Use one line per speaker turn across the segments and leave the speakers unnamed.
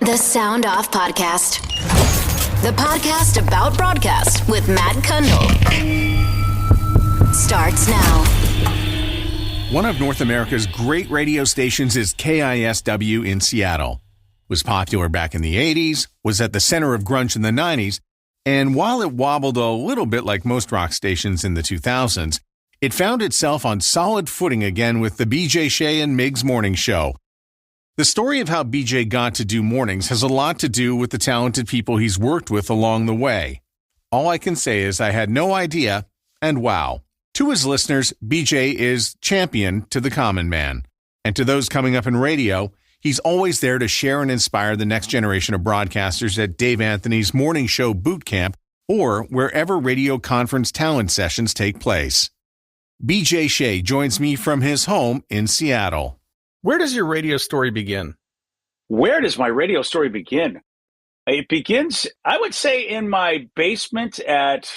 The Sound Off Podcast. The podcast about broadcast with Matt Kundle. Starts now.
One of North America's great radio stations is KISW in Seattle. Was popular back in the 80s, was at the center of grunge in the 90s, and while it wobbled a little bit like most rock stations in the 2000s, it found itself on solid footing again with the BJ, Shea, and Migs morning show. The story of how BJ got to do mornings has a lot to do with the talented people he's worked with along the way. All I can say is I had no idea, and wow. To his listeners, BJ is champion to the common man. And to those coming up in radio, he's always there to share and inspire the next generation of broadcasters at Dave Anthony's Morning Show Boot Camp or wherever radio conference talent sessions take place. BJ Shea joins me from his home in Seattle.
Where does your radio story begin?
Where does my radio story begin? It begins, I would say, in my basement at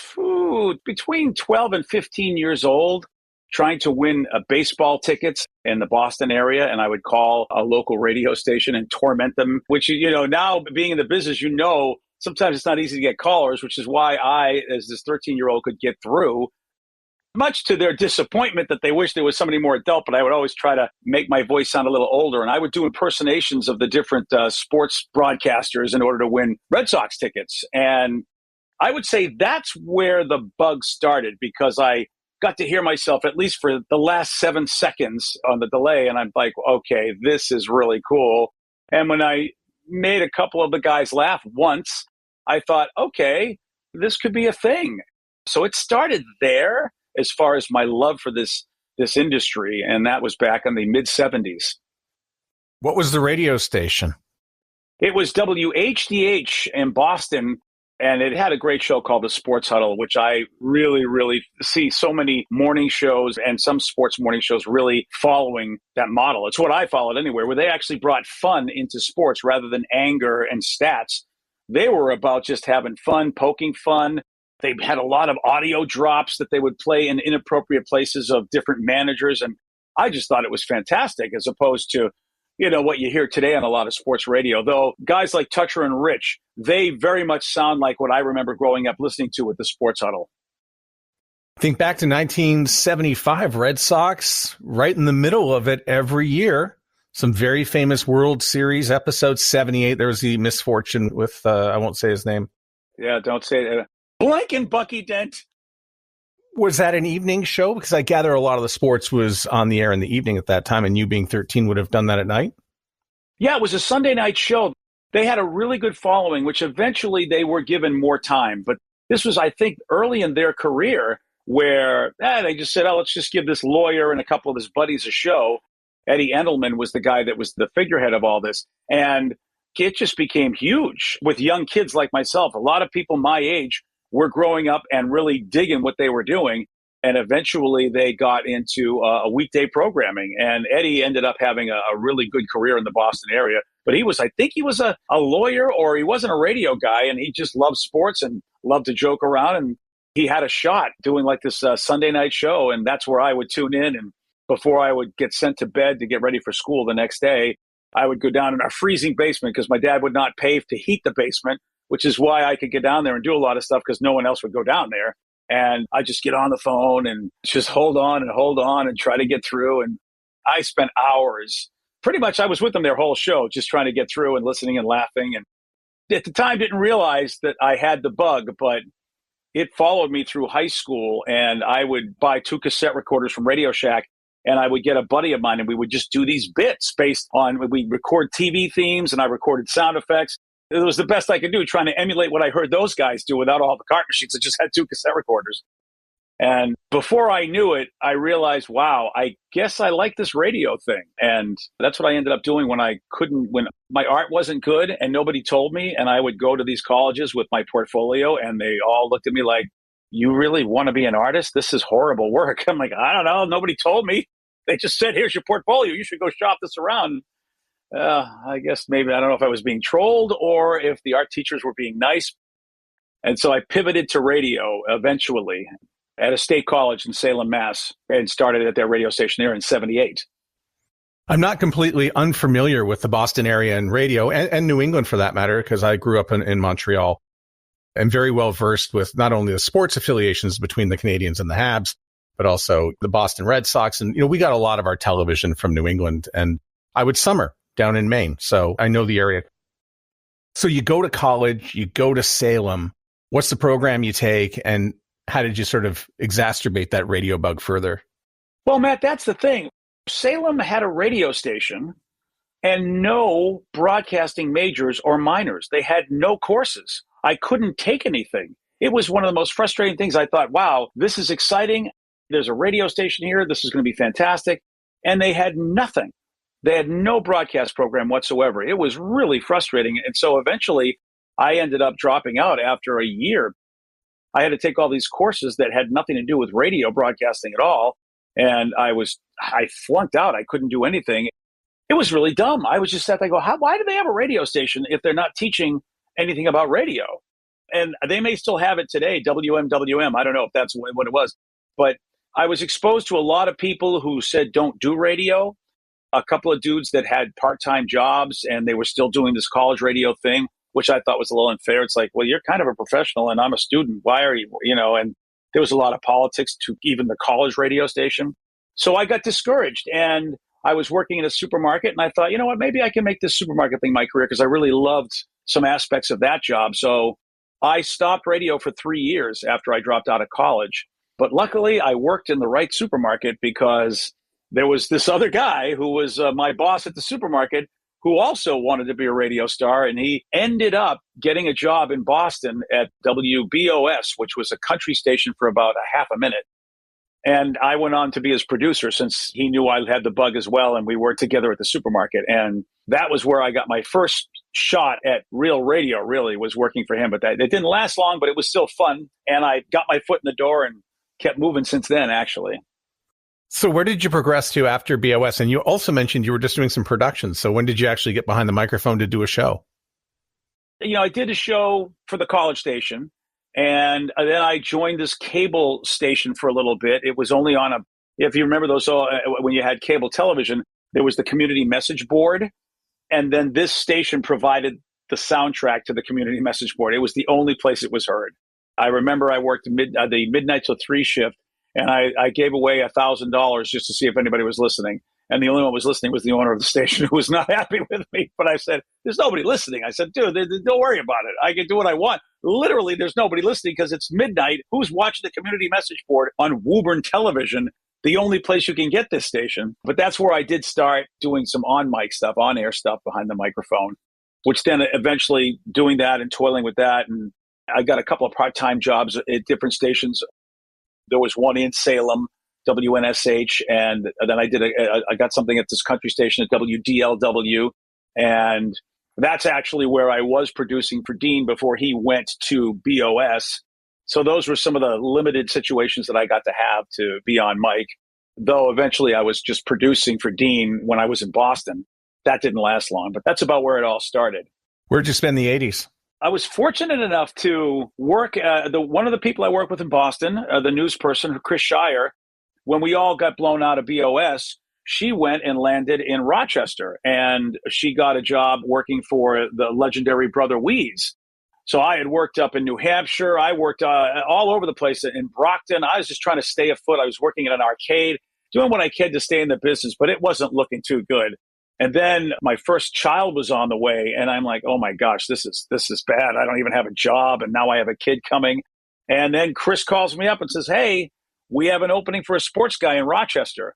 between 12 and 15 years old, trying to win baseball tickets in the Boston area. And I would call a local radio station and torment them, which, now being in the business, sometimes it's not easy to get callers, which is why I, as this 13-year-old, could get through. Much to their disappointment that they wish there was somebody more adult, but I would always try to make my voice sound a little older. And I would do impersonations of the different sports broadcasters in order to win Red Sox tickets. And I would say that's where the bug started, because I got to hear myself at least for the last 7 seconds on the delay. And I'm like, okay, this is really cool. And when I made a couple of the guys laugh once, I thought, okay, this could be a thing. So it started there as far as my love for this industry. And that was back in the mid-70s.
What was the radio station?
It was WHDH in Boston. And it had a great show called The Sports Huddle, which I really, really see so many morning shows and some sports morning shows really following that model. It's what I followed anyway, where they actually brought fun into sports rather than anger and stats. They were about just having fun, poking fun. They had a lot of audio drops that they would play in inappropriate places of different managers. And I just thought it was fantastic, as opposed to, what you hear today on a lot of sports radio. Though guys like Toucher and Rich, they very much sound like what I remember growing up listening to with the Sports Huddle.
Think back to 1975, Red Sox, right in the middle of it every year. Some very famous World Series episodes. 78, there was the misfortune with, I won't say his name.
Yeah, don't say that. Blank Bucky Dent.
Was that an evening show? Because I gather a lot of the sports was on the air in the evening at that time, and you being 13 would have done that at night?
Yeah, it was a Sunday night show. They had a really good following, which eventually they were given more time. But this was, I think, early in their career where they just said, let's just give this lawyer and a couple of his buddies a show. Eddie Endelman was the guy that was the figurehead of all this. And it just became huge with young kids like myself. A lot of people my age were growing up and really digging what they were doing. And eventually they got into a weekday programming. And Eddie ended up having a really good career in the Boston area. But I think he was a lawyer, or he wasn't a radio guy. And he just loved sports and loved to joke around. And he had a shot doing like this Sunday night show. And that's where I would tune in. And before I would get sent to bed to get ready for school the next day, I would go down in our freezing basement because my dad would not pay to heat the basement, which is why I could get down there and do a lot of stuff because no one else would go down there. And I just get on the phone and just hold on and try to get through. And I spent hours. Pretty much I was with them their whole show, just trying to get through and listening and laughing. And at the time, didn't realize that I had the bug, but it followed me through high school. And I would buy 2 cassette recorders from Radio Shack. And I would get a buddy of mine and we would just do these bits based on, we record TV themes and I recorded sound effects. It was the best I could do, trying to emulate what I heard those guys do without all the cart machines. I just had 2 cassette recorders. And before I knew it, I realized, wow, I guess I like this radio thing. And that's what I ended up doing when my art wasn't good and nobody told me. And I would go to these colleges with my portfolio and they all looked at me like, you really want to be an artist? This is horrible work. I'm like, I don't know. Nobody told me. They just said, here's your portfolio. You should go shop this around. I guess maybe, I don't know if I was being trolled or if the art teachers were being nice. And so I pivoted to radio eventually at a state college in Salem, Mass, and started at their radio station there in 78.
I'm not completely unfamiliar with the Boston area and radio and New England for that matter, because I grew up in Montreal. I'm very well versed with not only the sports affiliations between the Canadians and the Habs, but also the Boston Red Sox. And, we got a lot of our television from New England, and I would summer down in Maine. So I know the area. So you go to college, you go to Salem. What's the program you take, and how did you sort of exacerbate that radio bug further?
Well, Matt, that's the thing. Salem had a radio station and no broadcasting majors or minors. They had no courses. I couldn't take anything. It was one of the most frustrating things. I thought, wow, this is exciting. There's a radio station here. This is going to be fantastic. And they had nothing. They had no broadcast program whatsoever. It was really frustrating. And so eventually I ended up dropping out after a year. I had to take all these courses that had nothing to do with radio broadcasting at all. And I flunked out. I couldn't do anything. It was really dumb. I was just sat there and go, why do they have a radio station if they're not teaching anything about radio? And they may still have it today, WMWM. I don't know if that's what it was. But I was exposed to a lot of people who said, don't do radio. A couple of dudes that had part-time jobs and they were still doing this college radio thing, which I thought was a little unfair. It's like, well, you're kind of a professional and I'm a student. Why are you, and there was a lot of politics to even the college radio station. So I got discouraged, and I was working in a supermarket, and I thought, you know what, maybe I can make this supermarket thing my career, because I really loved some aspects of that job. So I stopped radio for 3 years after I dropped out of college. But luckily I worked in the right supermarket, because there was this other guy who was my boss at the supermarket who also wanted to be a radio star. And he ended up getting a job in Boston at WBOS, which was a country station for about a half a minute. And I went on to be his producer, since he knew I had the bug as well. And we worked together at the supermarket. And that was where I got my first shot at real radio, really, was working for him. But it didn't last long, but it was still fun. And I got my foot in the door and kept moving since then, actually.
So where did you progress to after BOS? And you also mentioned you were just doing some productions. So when did you actually get behind the microphone to do a show?
I did a show for the college station, and then I joined this cable station for a little bit. It was only on if you remember those, when you had cable television, there was the community message board. And then this station provided the soundtrack to the community message board. It was the only place it was heard. I remember I worked the midnight till 3 shift. And I gave away $1,000 just to see if anybody was listening. And the only one who was listening was the owner of the station, who was not happy with me. But I said, there's nobody listening. I said, dude, don't worry about it. I can do what I want. Literally, there's nobody listening because it's midnight. Who's watching the community message board on Woburn television, the only place you can get this station? But that's where I did start doing some on-mic stuff, on-air stuff behind the microphone, which then eventually doing that and toiling with that. And I got a couple of part-time jobs at different stations. There was one in Salem, WNSH, and then I got something at this country station at WDLW, and that's actually where I was producing for Dean before he went to BOS. So those were some of the limited situations that I got to have to be on mic, though eventually I was just producing for Dean when I was in Boston. That didn't last long, but that's about where it all started.
Where'd you spend the 80s?
I was fortunate enough to work, one of the people I work with in Boston, the news person, Chris Shire, when we all got blown out of BOS, she went and landed in Rochester, and she got a job working for the legendary Brother Weeds. So I had worked up in New Hampshire. I worked all over the place in Brockton. I was just trying to stay afoot. I was working at an arcade, doing what I could to stay in the business, but it wasn't looking too good. And then my first child was on the way, and I'm like, oh my gosh, this is bad. I don't even have a job, and now I have a kid coming. And then Chris calls me up and says, hey, we have an opening for a sports guy in Rochester.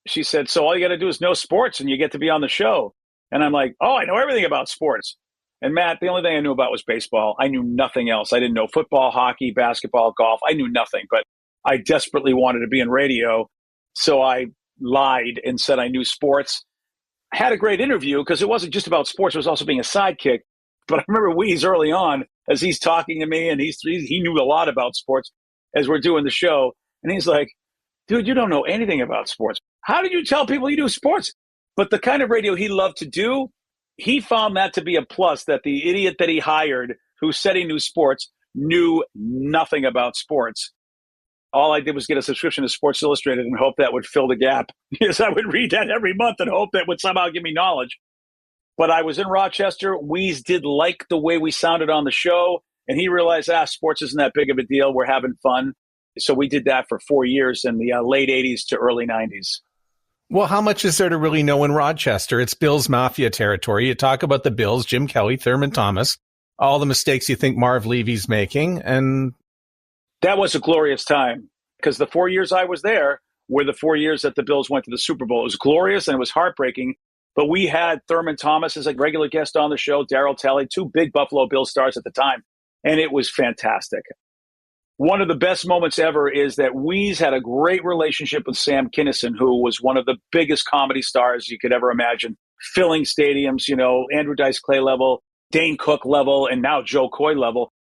She said, so all you got to do is know sports, and you get to be on the show. And I'm like, oh, I know everything about sports. And Matt, the only thing I knew about was baseball. I knew nothing else. I didn't know football, hockey, basketball, golf. I knew nothing, but I desperately wanted to be in radio. So I lied and said I knew sports. I had a great interview because it wasn't just about sports. It was also being a sidekick. But I remember Weeze early on, as he's talking to me, and he knew a lot about sports as we're doing the show. And he's like, dude, you don't know anything about sports. How did you tell people you do sports? But the kind of radio he loved to do, he found that to be a plus, that the idiot that he hired who said he knew sports knew nothing about sports. All I did was get a subscription to Sports Illustrated and hope that would fill the gap. Because I would read that every month and hope that would somehow give me knowledge. But I was in Rochester. Weeze did like the way we sounded on the show. And he realized, sports isn't that big of a deal. We're having fun. So we did that for 4 years in the late 80s to early 90s.
Well, how much is there to really know in Rochester? It's Bills Mafia territory. You talk about the Bills, Jim Kelly, Thurman Thomas, all the mistakes you think Marv Levy's making. And
that was a glorious time because the 4 years I was there were the 4 years that the Bills went to the Super Bowl. It was glorious and it was heartbreaking. But we had Thurman Thomas as a regular guest on the show, Darryl Talley, two big Buffalo Bills stars at the time. And it was fantastic. One of the best moments ever is that Weeze had a great relationship with Sam Kinison, who was one of the biggest comedy stars you could ever imagine, filling stadiums, Andrew Dice Clay level, Dane Cook level, and now Joe Coy level.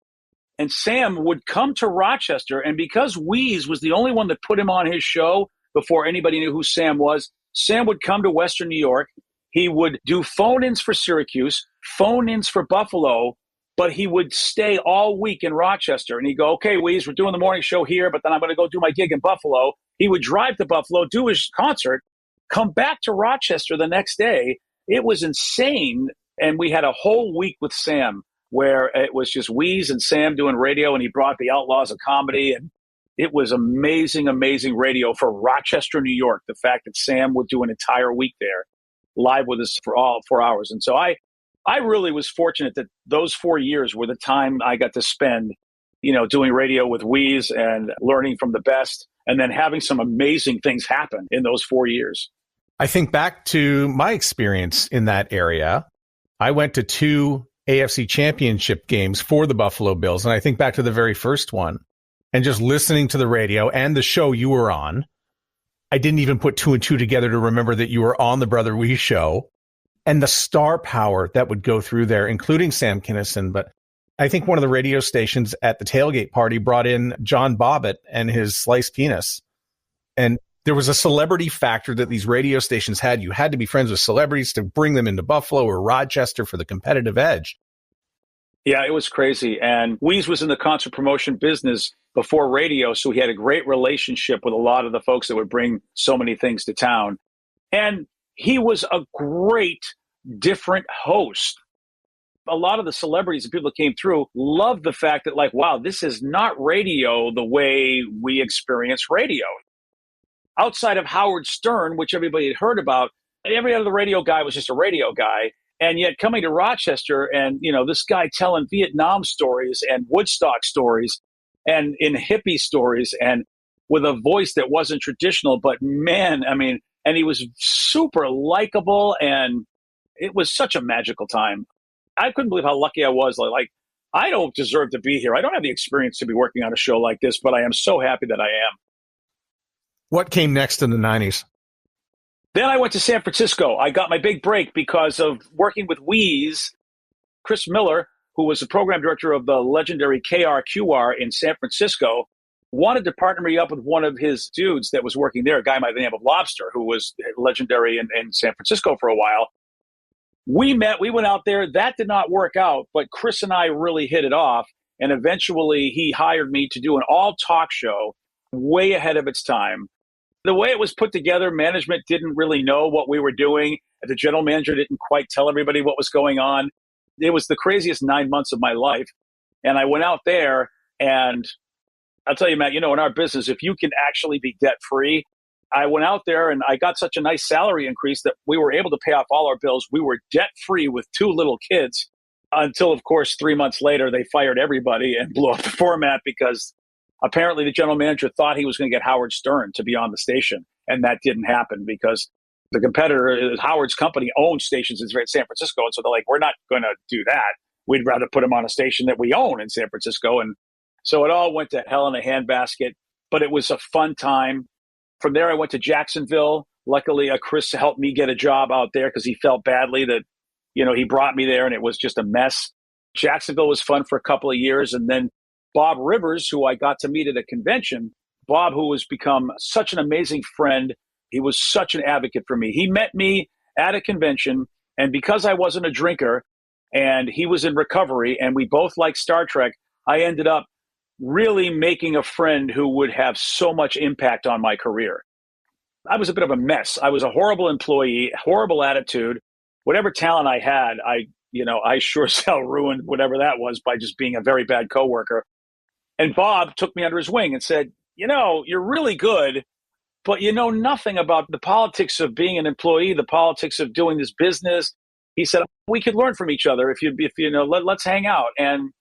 And Sam would come to Rochester, and because Weeze was the only one that put him on his show before anybody knew who Sam was, Sam would come to Western New York. He would do phone-ins for Syracuse, phone-ins for Buffalo, but he would stay all week in Rochester. And he'd go, okay, Weeze, we're doing the morning show here, but then I'm going to go do my gig in Buffalo. He would drive to Buffalo, do his concert, come back to Rochester the next day. It was insane. And we had a whole week with Sam where it was just Weeze and Sam doing radio, and he brought the Outlaws of Comedy. And it was amazing, amazing radio for Rochester, New York. The fact that Sam would do an entire week there live with us for all 4 hours. And so I really was fortunate that those 4 years were the time I got to spend, doing radio with Weeze and learning from the best, and then having some amazing things happen in those 4 years.
I think back to my experience in that area. I went to 2 AFC championship games for the Buffalo Bills. And I think back to the very first one and just listening to the radio and the show you were on. I didn't even put 2 and 2 together to remember that you were on the Brother Weeze show. And the star power that would go through there, including Sam Kinison. But I think one of the radio stations at the tailgate party brought in John Bobbitt and his sliced penis. And there was a celebrity factor that these radio stations had. You had to be friends with celebrities to bring them into Buffalo or Rochester for the competitive edge.
Yeah, it was crazy. And Weeze was in the concert promotion business before radio, so he had a great relationship with a lot of the folks that would bring so many things to town. And he was a great, different host. A lot of the celebrities and people that came through loved the fact that, wow, this is not radio the way we experience radio. Outside of Howard Stern, which everybody had heard about, every other radio guy was just a radio guy. And yet coming to Rochester and, this guy telling Vietnam stories and Woodstock stories and in hippie stories and with a voice that wasn't traditional, but man, and he was super likable, and it was such a magical time. I couldn't believe how lucky I was. I don't deserve to be here. I don't have the experience to be working on a show like this, but I am so happy that I am.
What came next in the 90s?
Then I went to San Francisco. I got my big break because of working with Weeze. Chris Miller, who was the program director of the legendary KRQR in San Francisco, wanted to partner me up with one of his dudes that was working there, a guy by the name of Lobster, who was legendary in San Francisco for a while. We met, we went out there. That did not work out, but Chris and I really hit it off. And eventually he hired me to do an all-talk show way ahead of its time. The way it was put together, management didn't really know what we were doing. The general manager didn't quite tell everybody what was going on. It was the craziest 9 months of my life. And I went out there, and I'll tell you, Matt, in our business, if you can actually be debt-free, I went out there and I got such a nice salary increase that we were able to pay off all our bills. We were debt-free with 2 little kids until, of course, 3 months later, they fired everybody and blew up the format because apparently the general manager thought he was going to get Howard Stern to be on the station. And that didn't happen because the competitor, Howard's company, owns stations in San Francisco. And so they're like, we're not going to do that. We'd rather put him on a station that we own in San Francisco. And so it all went to hell in a handbasket, but it was a fun time. From there, I went to Jacksonville. Luckily, Chris helped me get a job out there because he felt badly that, he brought me there and it was just a mess. Jacksonville was fun for a couple of years. And then Bob Rivers, who I got to meet at a convention, Bob, who has become such an amazing friend. He was such an advocate for me. He met me at a convention, and because I wasn't a drinker and he was in recovery and we both liked Star Trek, I ended up really making a friend who would have so much impact on my career. I was a bit of a mess. I was a horrible employee, horrible attitude. Whatever talent I had, I sure as hell ruined whatever that was by just being a very bad coworker. And Bob took me under his wing and said, you're really good, but you know nothing about the politics of being an employee, the politics of doing this business. He said, we could learn from each other let's hang out. And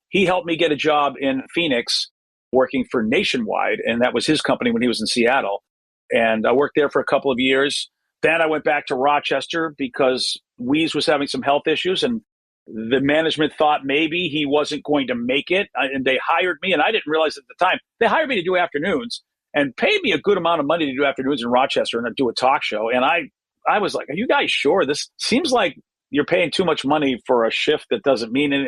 he helped me get a job in Phoenix working for Nationwide. And that was his company when he was in Seattle. And I worked there for a couple of years. Then I went back to Rochester because Weeze was having some health issues and the management thought maybe he wasn't going to make it. And they hired me, and I didn't realize at the time, they hired me to do afternoons and paid me a good amount of money to do afternoons in Rochester and do a talk show. And I was like, are you guys sure? This seems like you're paying too much money for a shift that doesn't mean it.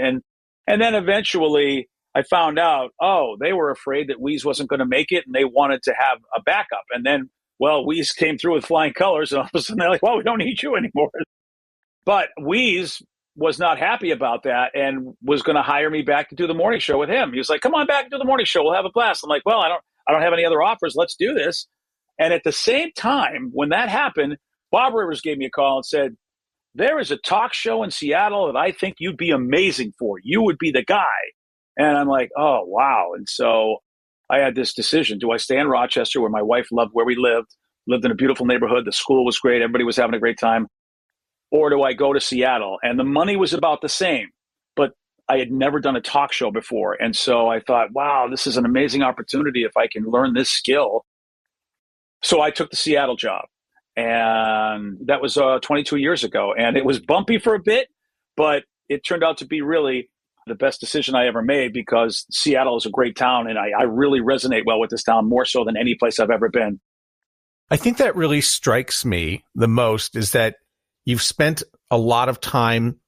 And then eventually I found out, they were afraid that Weeze wasn't going to make it and they wanted to have a backup. And then, Weeze came through with flying colors and all of a sudden they're like, we don't need you anymore. But Weeze was not happy about that and was going to hire me back to do the morning show with him. He was like, come on back and do the morning show. We'll have a blast. I'm like, I don't have any other offers. Let's do this. And at the same time, when that happened, Bob Rivers gave me a call and said, there is a talk show in Seattle that I think you'd be amazing for. You would be the guy. And I'm like, oh, wow. And so I had this decision. Do I stay in Rochester where my wife loved where we lived in a beautiful neighborhood. The school was great. Everybody was having a great time. Or do I go to Seattle? And the money was about the same, but I had never done a talk show before. And so I thought, wow, this is an amazing opportunity if I can learn this skill. So I took the Seattle job. And that was 22 years ago. And it was bumpy for a bit, but it turned out to be really the best decision I ever made because Seattle is a great town. And I really resonate well with this town, more so than any place I've ever been.
I think that really strikes me the most is that you've spent a lot of time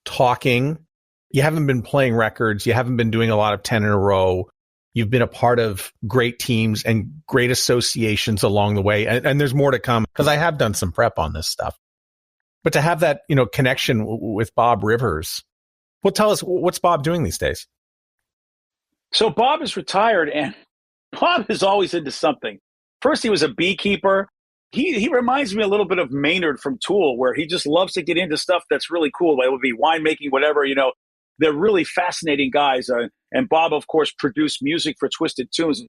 talking. You haven't been playing records. You haven't been doing a lot of 10 in a row. You've been a part of great teams and great associations along the way. And there's more to come because I have done some prep on this stuff. But to have that, connection with Bob Rivers, well, tell us, what's Bob doing these days?
So Bob is retired and Bob is always into something. First, he was a beekeeper. He reminds me a little bit of Maynard from Tool, where he just loves to get into stuff that's really cool. It would be winemaking, whatever, They're really fascinating guys. And Bob, of course, produced music for Twisted Tunes.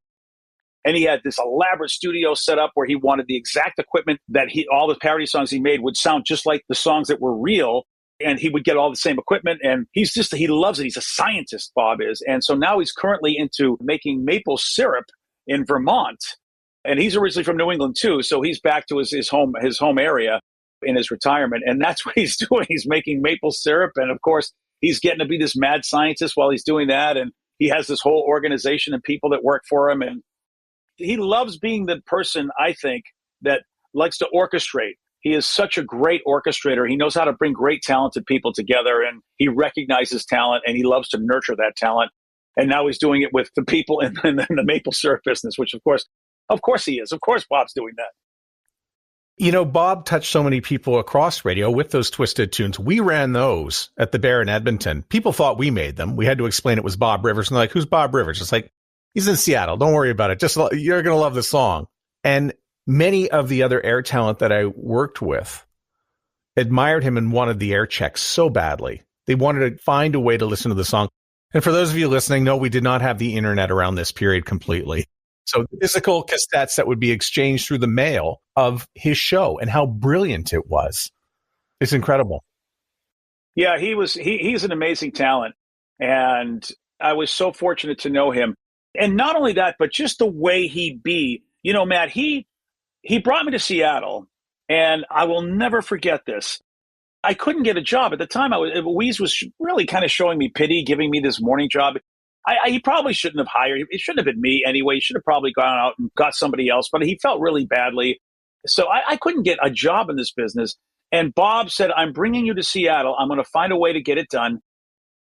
And he had this elaborate studio set up where he wanted the exact equipment that all the parody songs he made would sound just like the songs that were real. And he would get all the same equipment. And he loves it. He's a scientist, Bob is. And so now he's currently into making maple syrup in Vermont. And he's originally from New England, too. So he's back to his home area in his retirement. And that's what he's doing. He's making maple syrup. And of course, he's getting to be this mad scientist while he's doing that. And he has this whole organization and people that work for him. And he loves being the person, I think, that likes to orchestrate. He is such a great orchestrator. He knows how to bring great talented people together. And he recognizes talent and he loves to nurture that talent. And now he's doing it with the people in the maple syrup business, which, of course he is. Of course, Bob's doing that.
Bob touched so many people across radio with those Twisted Tunes. We ran those at the Bear in Edmonton. People thought we made them. We had to explain it was Bob Rivers. And they're like, who's Bob Rivers? It's like, he's in Seattle. Don't worry about it. You're going to love the song. And many of the other air talent that I worked with admired him and wanted the air checks so badly. They wanted to find a way to listen to the song. And for those of you listening, no, we did not have the internet around this period completely. So physical cassettes that would be exchanged through the mail of his show and how brilliant it was. It's incredible.
Yeah, he's an amazing talent. And I was so fortunate to know him. And not only that, but just the way he be. Matt, he brought me to Seattle, and I will never forget this. I couldn't get a job. At the time, Weeze was really kind of showing me pity, giving me this morning job. He probably shouldn't have hired. It shouldn't have been me anyway. He should have probably gone out and got somebody else, but he felt really badly. So I couldn't get a job in this business. And Bob said, I'm bringing you to Seattle. I'm going to find a way to get it done.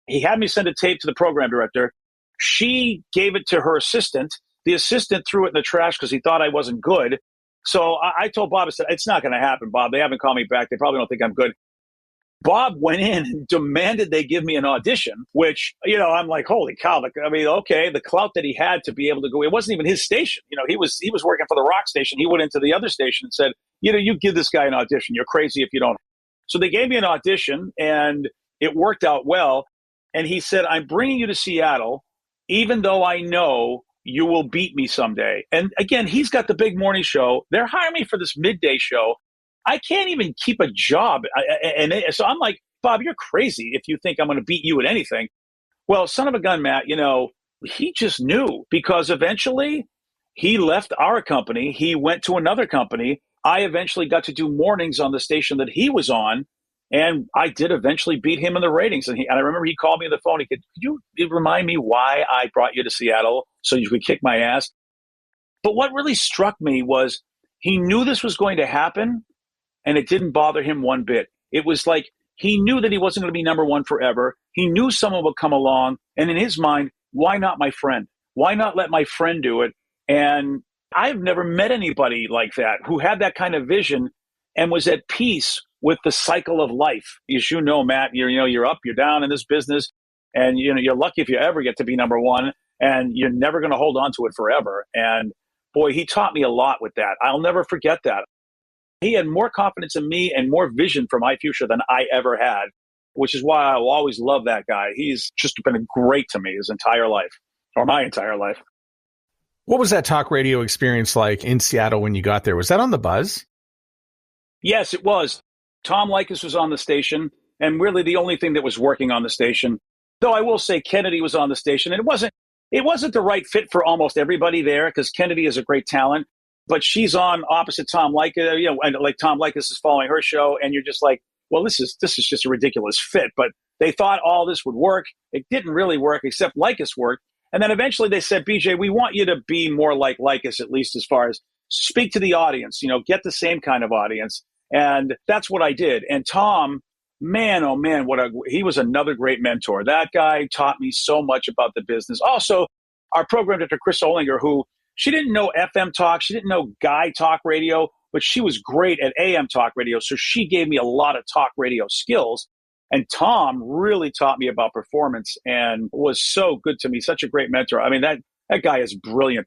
He had me send a tape to the program director. She gave it to her assistant. The assistant threw it in the trash because he thought I wasn't good. So I told Bob, I said, it's not going to happen, Bob. They haven't called me back. They probably don't think I'm good. Bob went in and demanded they give me an audition, which, I'm like, holy cow. I mean, okay, the clout that he had to be able to go, it wasn't even his station. He was working for the rock station. He went into the other station and said, you give this guy an audition. You're crazy if you don't. So they gave me an audition and it worked out well. And he said, I'm bringing you to Seattle, even though I know you will beat me someday. And again, he's got the big morning show. They're hiring me for this midday show. I can't even keep a job. So I'm like, Bob, you're crazy if you think I'm going to beat you at anything. Well, son of a gun, Matt, he just knew, because eventually he left our company. He went to another company. I eventually got to do mornings on the station that he was on. And I did eventually beat him in the ratings. And I remember he called me on the phone. He said, could you remind me why I brought you to Seattle so you could kick my ass? But what really struck me was he knew this was going to happen. And it didn't bother him one bit. It was like he knew that he wasn't going to be number one forever. He knew someone would come along. And in his mind, why not my friend? Why not let my friend do it? And I've never met anybody like that who had that kind of vision and was at peace with the cycle of life. As you know, Matt, you're up, you're down in this business. And you're lucky if you ever get to be number one. And you're never going to hold on to it forever. And boy, he taught me a lot with that. I'll never forget that. He had more confidence in me and more vision for my future than I ever had, which is why I will always love that guy. He's just been great to me his entire life, or my entire life.
What was that talk radio experience like in Seattle when you got there? Was that on the Buzz?
Yes, it was. Tom Leykis was on the station, and really the only thing that was working on the station. Though I will say Kennedy was on the station, and it wasn't the right fit for almost everybody there, because Kennedy is a great talent. But she's on opposite Tom Leykis, and like Tom Leykis is following her show, and you're just like, well, this is just a ridiculous fit. But they thought all this would work. It didn't really work, except Leykis worked. And then eventually they said, BJ, we want you to be more like Leykis, at least as far as speak to the audience, get the same kind of audience. And that's what I did. And Tom, man, oh man, he was another great mentor. That guy taught me so much about the business. Also, our program director, Chris Olinger, who she didn't know FM talk. She didn't know guy talk radio, but she was great at AM talk radio. So she gave me a lot of talk radio skills. And Tom really taught me about performance and was so good to me. Such a great mentor. I mean, that guy is brilliant.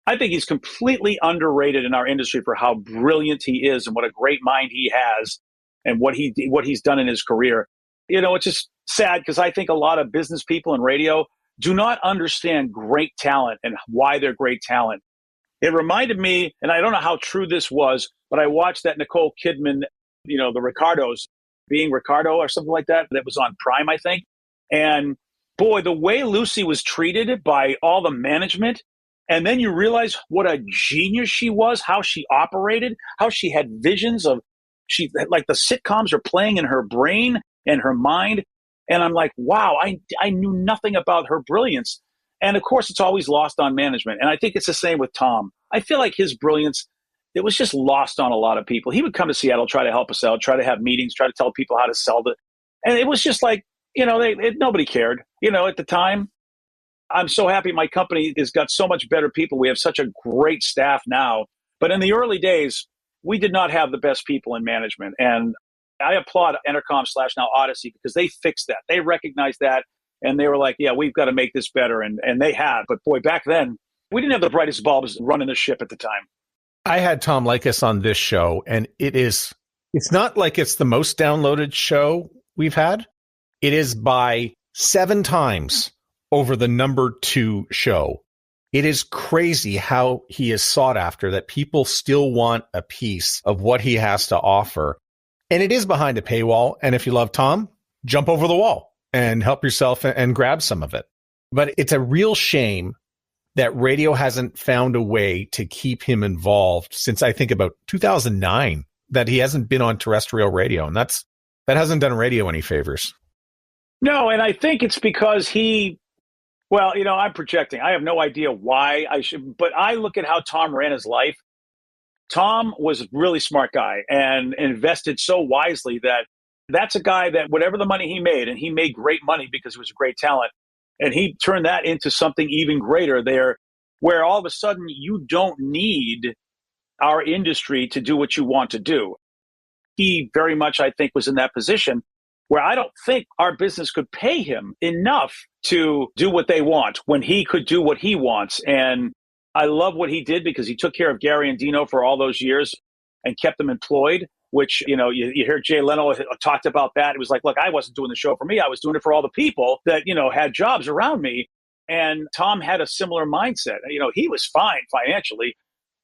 I think he's completely underrated in our industry for how brilliant he is and what a great mind he has and what he's done in his career. It's just sad because I think a lot of business people in radio do not understand great talent and why they're great talent. It reminded me, and I don't know how true this was, but I watched that Nicole Kidman, the Ricardos, Being Ricardo or something like that was on Prime, I think. And boy, the way Lucy was treated by all the management, and then you realize what a genius she was, how she operated, how she had visions of, like the sitcoms are playing in her brain and her mind. And I'm like, wow, I knew nothing about her brilliance. And of course, it's always lost on management. And I think it's the same with Tom. I feel like his brilliance, it was just lost on a lot of people. He would come to Seattle, try to help us out, try to have meetings, try to tell people how to sell it. And it was just like, nobody cared, at the time. I'm so happy my company has got so much better people. We have such a great staff now. But in the early days, we did not have the best people in management. And I applaud Entercom / now Odyssey because they fixed that. They recognized that. And they were like, yeah, we've got to make this better. And they have. But boy, back then, we didn't have the brightest bulbs running the ship at the time.
I had Tom Leykis on this show, and it's not like it's the most downloaded show we've had. It is by 7 times over the number 2 show. It is crazy how he is sought after, that people still want a piece of what he has to offer. And it is behind a paywall. And if you love Tom, jump over the wall and help yourself and grab some of it. But it's a real shame that radio hasn't found a way to keep him involved since I think about 2009, that he hasn't been on terrestrial radio. And that hasn't done radio any favors.
No, and I think it's because I'm projecting. I have no idea why I should, but I look at how Tom ran his life. Tom was a really smart guy and invested so wisely that's a guy that whatever the money he made, and he made great money because he was a great talent, and he turned that into something even greater there, where all of a sudden you don't need our industry to do what you want to do. he very much, I think, was in that position where I don't think our business could pay him enough to do what they want when he could do what he wants. And I love what he did because he took care of Gary and Dino for all those years and kept them employed, which, you hear Jay Leno talked about that. It was like, look, I wasn't doing the show for me. I was doing it for all the people that, had jobs around me. And Tom had a similar mindset. He was fine financially,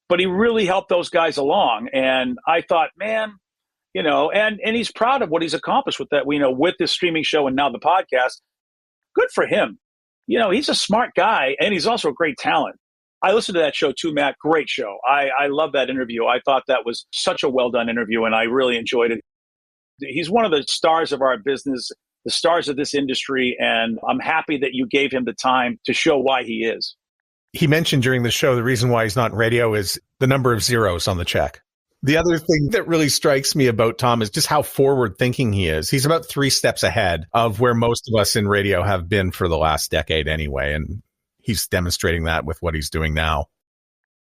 but he really helped those guys along. And I thought, man, and he's proud of what he's accomplished with that, with this streaming show and now the podcast. Good for him. He's a smart guy and he's also a great talent. I listened to that show too, Matt. Great show. I love that interview. I thought that was such a well done interview and I really enjoyed it. He's one of the stars of our business, the stars of this industry. And I'm happy that you gave him the time to show why he is.
He mentioned during the show the reason why he's not in radio is the number of zeros on the check. The other thing that really strikes me about Tom is just how forward-thinking he is. He's about 3 steps ahead of where most of us in radio have been for the last decade anyway, and he's demonstrating that with what he's doing now.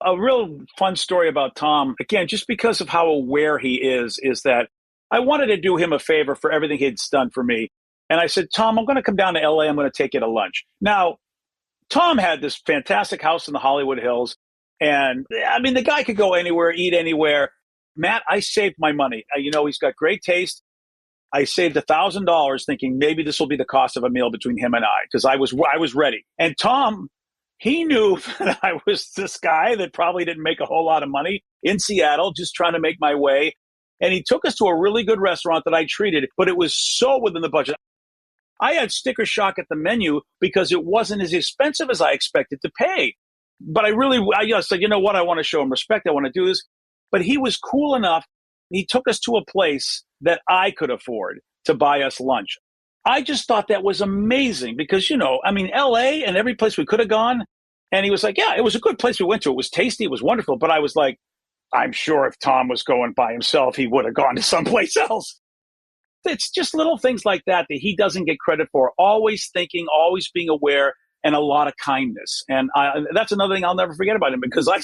A real fun story about Tom, again, just because of how aware he is that I wanted to do him a favor for everything he'd done for me. And I said, Tom, I'm going to come down to LA. I'm going to take you to lunch. Now, Tom had this fantastic house in the Hollywood Hills. And the guy could go anywhere, eat anywhere. Matt, I saved my money. He's got great taste. I saved $1,000 thinking maybe this will be the cost of a meal between him and I, because I was ready. And Tom, he knew that I was this guy that probably didn't make a whole lot of money in Seattle, just trying to make my way. And he took us to a really good restaurant that I treated, but it was so within the budget. I had sticker shock at the menu because it wasn't as expensive as I expected to pay. But I said, you know what? I want to show him respect. I want to do this. But he was cool enough. He took us to a place that I could afford to buy us lunch. I just thought that was amazing because, LA and every place we could have gone. And he was like, yeah, it was a good place we went to. It was tasty. It was wonderful. But I was like, I'm sure if Tom was going by himself, he would have gone to someplace else. It's just little things like that he doesn't get credit for. Always thinking, always being aware. And a lot of kindness. And that's another thing I'll never forget about him because I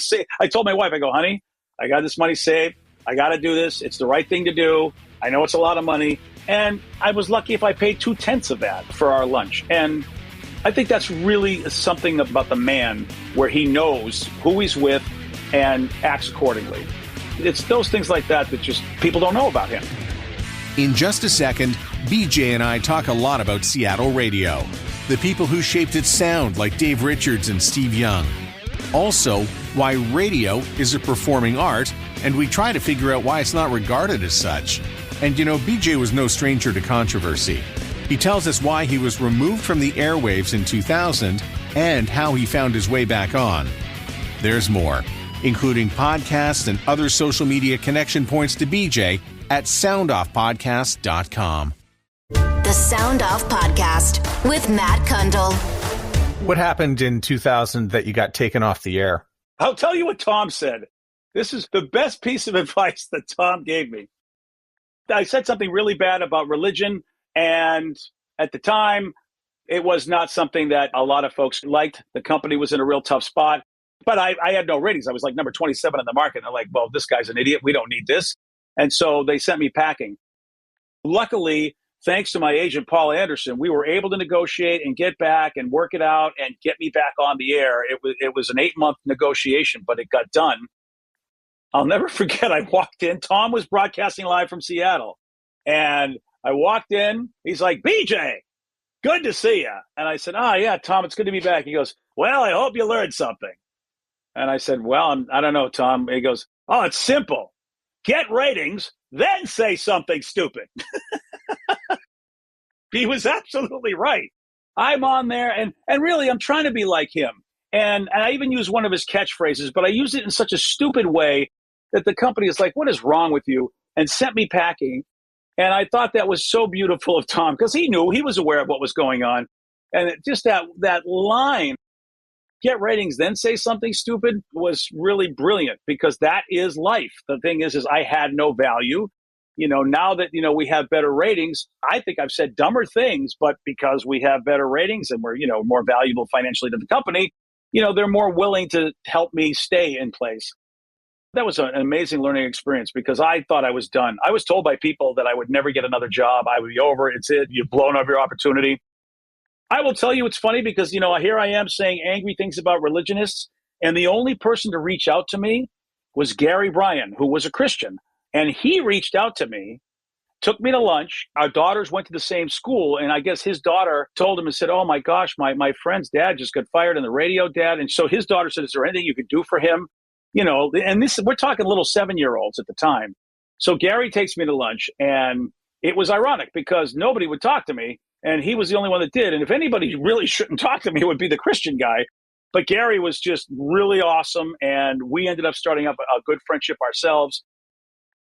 told my wife, I go, honey, I got this money saved. I got to do this. It's the right thing to do. I know it's a lot of money. And I was lucky if I paid 2/10 of that for our lunch. And I think that's really something about the man where he knows who he's with and acts accordingly. It's those things like that just people don't know about him.
In just a second, BJ and I talk a lot about Seattle radio. The people who shaped its sound like Dave Richards and Steve Young. Also, why radio is a performing art, and we try to figure out why it's not regarded as such. And BJ was no stranger to controversy. He tells us why he was removed from the airwaves in 2000 and how he found his way back on. There's more, including podcasts and other social media connection points to BJ at soundoffpodcast.com.
The Sound Off Podcast with Matt Kundle.
What happened in 2000 that you got taken off the air?
I'll tell you what Tom said. This is the best piece of advice that Tom gave me. I said something really bad about religion, and at the time, it was not something that a lot of folks liked. The company was in a real tough spot, but I had no ratings. I was like number 27 in the market. They're like, well, this guy's an idiot. We don't need this. And so they sent me packing. Luckily, thanks to my agent, Paul Anderson, we were able to negotiate and get back and work it out and get me back on the air. It was an 8-month negotiation, but it got done. I'll never forget, I walked in. Tom was broadcasting live from Seattle. And I walked in. He's like, BJ, good to see you. And I said, yeah, Tom, it's good to be back. He goes, well, I hope you learned something. And I said, well, I don't know, Tom. He goes, oh, it's simple. Get ratings, then say something stupid. He was absolutely right. I'm on there, and really, I'm trying to be like him. And I even use one of his catchphrases, but I use it in such a stupid way that the company is like, what is wrong with you? And sent me packing. And I thought that was so beautiful of Tom because he was aware of what was going on. And just that line, get ratings, then say something stupid, was really brilliant because that is life. The thing is I had no value. Now that, we have better ratings, I think I've said dumber things, but because we have better ratings and we're, more valuable financially to the company, they're more willing to help me stay in place. That was an amazing learning experience because I thought I was done. I was told by people that I would never get another job. I would be over. It's it. You've blown up your opportunity. I will tell you it's funny because, here I am saying angry things about religionists. And the only person to reach out to me was Gary Bryan, who was a Christian. And he reached out to me, took me to lunch. Our daughters went to the same school. And I guess his daughter told him and said, oh, my gosh, my friend's dad just got fired on the radio, Dad. And so his daughter said, is there anything you could do for him? And we're talking little 7-year-olds at the time. So Gary takes me to lunch, and it was ironic because nobody would talk to me, and he was the only one that did. And if anybody really shouldn't talk to me, it would be the Christian guy. But Gary was just really awesome, and we ended up starting up a good friendship ourselves.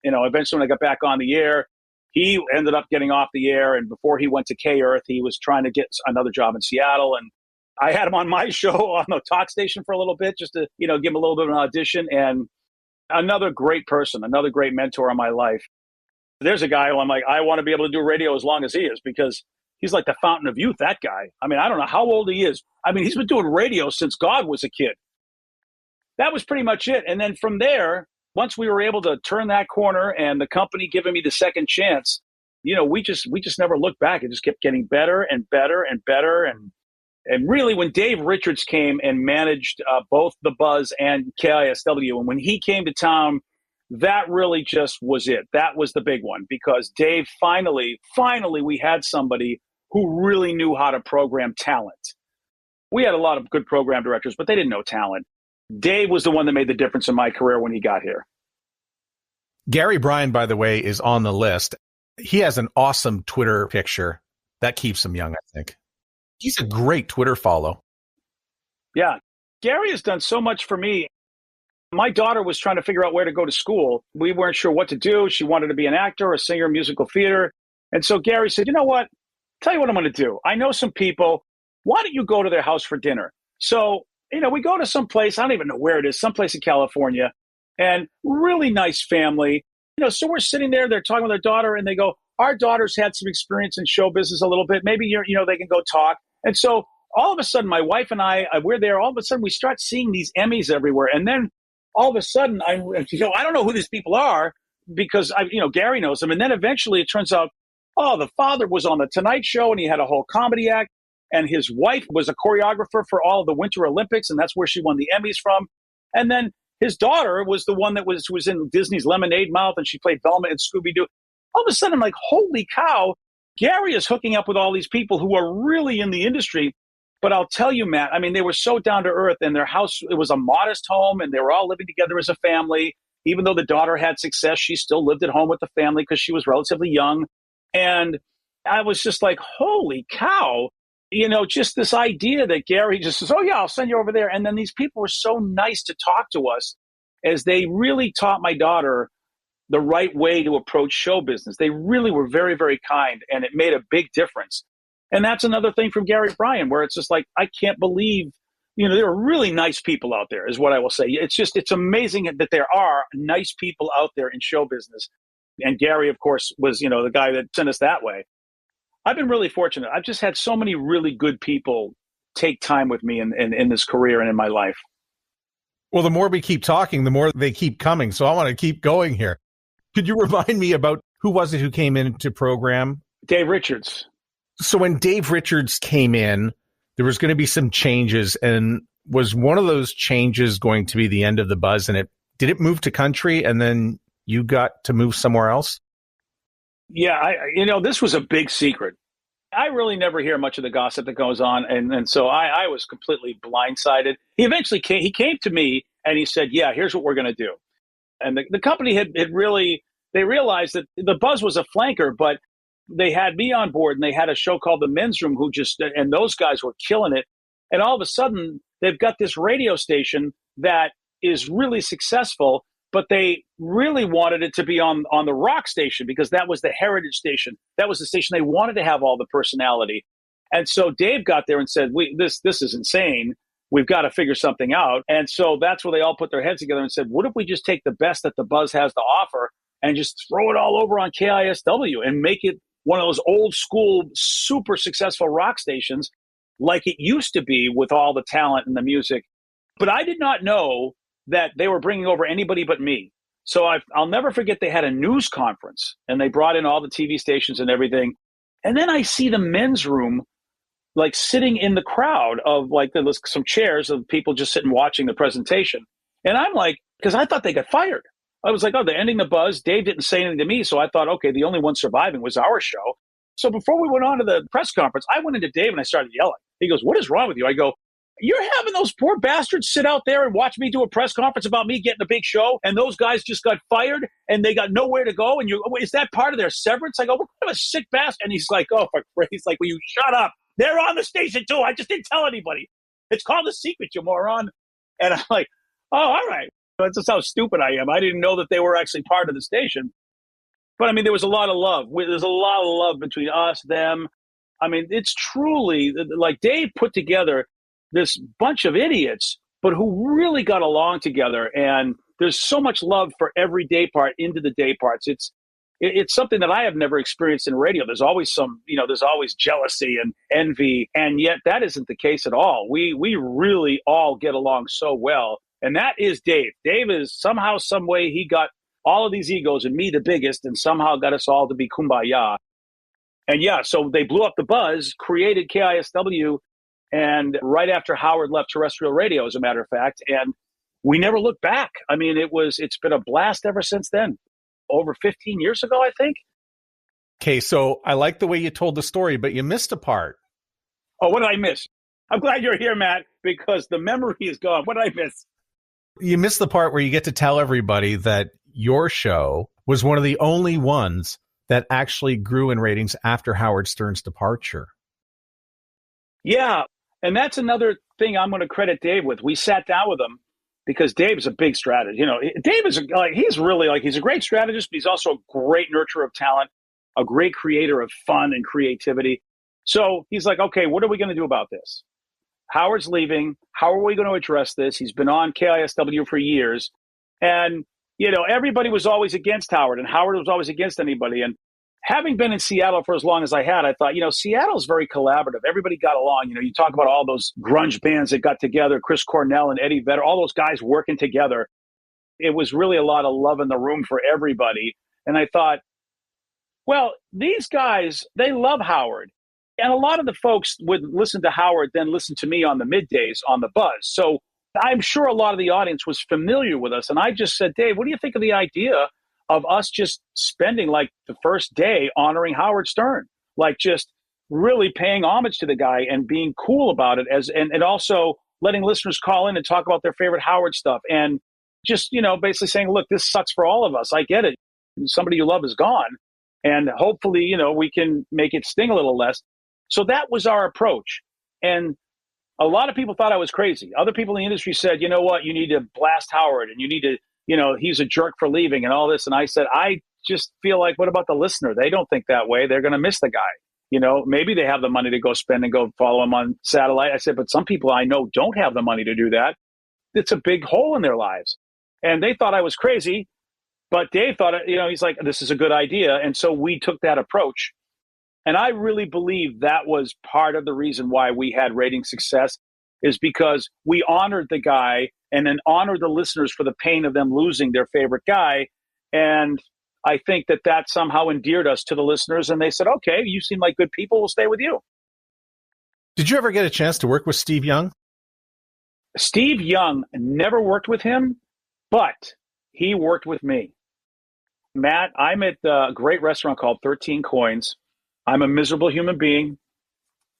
Eventually when I got back on the air, he ended up getting off the air, and before he went to K-Earth, he was trying to get another job in Seattle, and I had him on my show on the talk station for a little bit just to, give him a little bit of an audition. And another great person, another great mentor in my life. There's a guy who I'm like, I want to be able to do radio as long as he is because he's like the fountain of youth, that guy. I mean, I don't know how old he is. I mean, he's been doing radio since God was a kid. That was pretty much it. And then from there, once we were able to turn that corner and the company giving me the second chance, we just never looked back. It just kept getting better and better and better. And really, when Dave Richards came and managed both The Buzz and KISW, and when he came to town, that really just was it. That was the big one because Dave finally, we had somebody who really knew how to program talent. We had a lot of good program directors, but they didn't know talent. Dave was the one that made the difference in my career when he got here.
Gary Bryan, by the way, is on the list. He has an awesome Twitter picture. That keeps him young, I think. He's a great Twitter follow.
Yeah. Gary has done so much for me. My daughter was trying to figure out where to go to school. We weren't sure what to do. She wanted to be an actor, a singer, musical theater. And so Gary said, you know what? Tell you what I'm going to do. I know some people. Why don't you go to their house for dinner? So, we go to some place. I don't even know where it is, someplace in California. And really nice family. So we're sitting there. They're talking with their daughter. And they go, our daughter's had some experience in show business a little bit. Maybe, they can go talk. And so all of a sudden, my wife and I, we're there. All of a sudden, we start seeing these Emmys everywhere. And then all of a sudden, I don't know who these people are because, Gary knows them. And then eventually it turns out, the father was on the Tonight Show and he had a whole comedy act. And his wife was a choreographer for all of the Winter Olympics. And that's where she won the Emmys from. And then his daughter was the one that was in Disney's Lemonade Mouth and she played Velma and Scooby-Doo. All of a sudden, I'm like, holy cow. Gary is hooking up with all these people who are really in the industry. But I'll tell you, Matt, I mean, they were so down to earth and their house, it was a modest home and they were all living together as a family. Even though the daughter had success, she still lived at home with the family because she was relatively young. And I was just like, holy cow, just this idea that Gary just says, oh yeah, I'll send you over there. And then these people were so nice to talk to us as they really taught my daughter the right way to approach show business. They really were very, very kind, and it made a big difference. And that's another thing from Gary Bryan, where it's just like, I can't believe, there are really nice people out there, is what I will say. It's amazing that there are nice people out there in show business. And Gary, of course, was, the guy that sent us that way. I've been really fortunate. I've just had so many really good people take time with me in this career and in my life.
Well, the more we keep talking, the more they keep coming. So I want to keep going here. Could you remind me about who was it who came into program?
Dave Richards.
So when Dave Richards came in, there was going to be some changes. And was one of those changes going to be the end of the Buzz? And did it move to country and then you got to move somewhere else?
Yeah, this was a big secret. I really never hear much of the gossip that goes on. And so I was completely blindsided. He eventually came to me and he said, yeah, here's what we're going to do. And the company had really, they realized that the Buzz was a flanker, but they had me on board and they had a show called The Men's Room and those guys were killing it. And all of a sudden they've got this radio station that is really successful, but they really wanted it to be on the rock station because that was the heritage station. That was the station they wanted to have all the personality. And so Dave got there and said, this is insane. We've got to figure something out. And so that's where they all put their heads together and said, what if we just take the best that the Buzz has to offer and just throw it all over on KISW and make it one of those old school, super successful rock stations like it used to be with all the talent and the music. But I did not know that they were bringing over anybody but me. So I'll never forget they had a news conference and they brought in all the TV stations and everything. And then I see the men's room like sitting in the crowd of like there was some chairs of people just sitting watching the presentation. And I'm like, because I thought they got fired. I was like, oh, they're ending the buzz. Dave didn't say anything to me. So I thought, okay, the only one surviving was our show. So before we went on to the press conference, I went into Dave and I started yelling. He goes, what is wrong with you? I go, you're having those poor bastards sit out there and watch me do a press conference about me getting a big show, and those guys just got fired and they got nowhere to go. And is that part of their severance? I go, what kind of a sick bastard? And he's like, oh, he's like, will you shut up? They're on the station too. I just didn't tell anybody. It's called a secret, you moron. And I'm like, oh, all right. That's just how stupid I am. I didn't know that they were actually part of the station. But I mean, there was a lot of love. There's a lot of love between us, them. I mean, it's truly like Dave put together this bunch of idiots, but who really got along together. And there's so much love for every day part into the day parts. It's something that I have never experienced in radio. There's always there's always jealousy and envy. And yet that isn't the case at all. We really all get along so well. And that is Dave. Dave is somehow, some way, he got all of these egos and me the biggest and somehow got us all to be kumbaya. And yeah, so they blew up the buzz, created KISW, and right after Howard left terrestrial radio, as a matter of fact, and we never looked back. I mean, it's been a blast ever since then. Over 15 years ago, I think.
Okay, so I like the way you told the story, but you missed a part.
Oh, what did I miss? I'm glad you're here, Matt, because the memory is gone. What did I miss?
You missed the part where you get to tell everybody that your show was one of the only ones that actually grew in ratings after Howard Stern's departure.
Yeah, and that's another thing I'm going to credit Dave with. We sat down with him because Dave's a big strategist. Dave is he's a great strategist, but he's also a great nurturer of talent, a great creator of fun and creativity. So he's like, okay, what are we going to do about this? Howard's leaving. How are we going to address this? He's been on KISW for years. And, everybody was always against Howard, and Howard was always against anybody. And having been in Seattle for as long as I had, I thought, Seattle's very collaborative. Everybody got along. You talk about all those grunge bands that got together, Chris Cornell and Eddie Vedder, all those guys working together. It was really a lot of love in the room for everybody. And I thought, well, these guys, they love Howard. And a lot of the folks would listen to Howard, then listen to me on the middays on the buzz. So I'm sure a lot of the audience was familiar with us. And I just said, Dave, what do you think of the idea of us just spending like the first day honoring Howard Stern, like just really paying homage to the guy and being cool about it, and also letting listeners call in and talk about their favorite Howard stuff, and just, basically saying, look, this sucks for all of us. I get it. Somebody you love is gone. And hopefully, we can make it sting a little less. So that was our approach. And a lot of people thought I was crazy. Other people in the industry said, you know what, you need to blast Howard and you need to, he's a jerk for leaving and all this. And I said, I just feel like, what about the listener? They don't think that way. They're going to miss the guy. Maybe they have the money to go spend and go follow him on satellite. I said, but some people I know don't have the money to do that. It's a big hole in their lives. And they thought I was crazy. But Dave thought, he's like, this is a good idea. And so we took that approach. And I really believe that was part of the reason why we had rating success, is because we honored the guy and then honored the listeners for the pain of them losing their favorite guy. And I think that somehow endeared us to the listeners. And they said, okay, you seem like good people. We'll stay with you.
Did you ever get a chance to work with Steve Young?
Steve Young, never worked with him, but he worked with me. Matt, I'm at a great restaurant called 13 Coins. I'm a miserable human being.